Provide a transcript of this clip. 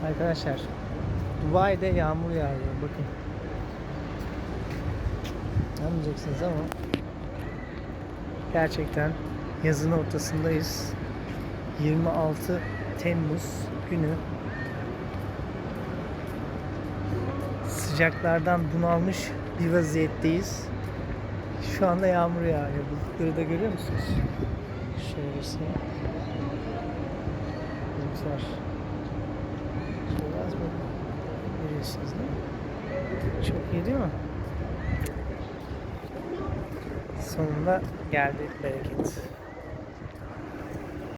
Arkadaşlar, Dubai'de yağmur yağıyor. Bakın. Anlayacaksınız ama gerçekten yazın ortasındayız. 26 Temmuz günü. Sıcaklardan bunalmış bir vaziyetteyiz. Şu anda yağmur yağıyor. Bulutları da görüyor musunuz? Şöylesi. Bulutlar. Şöyle az bakın. Görüyorsunuz değil mi? Çok iyi değil mi? Sonunda geldi bereket.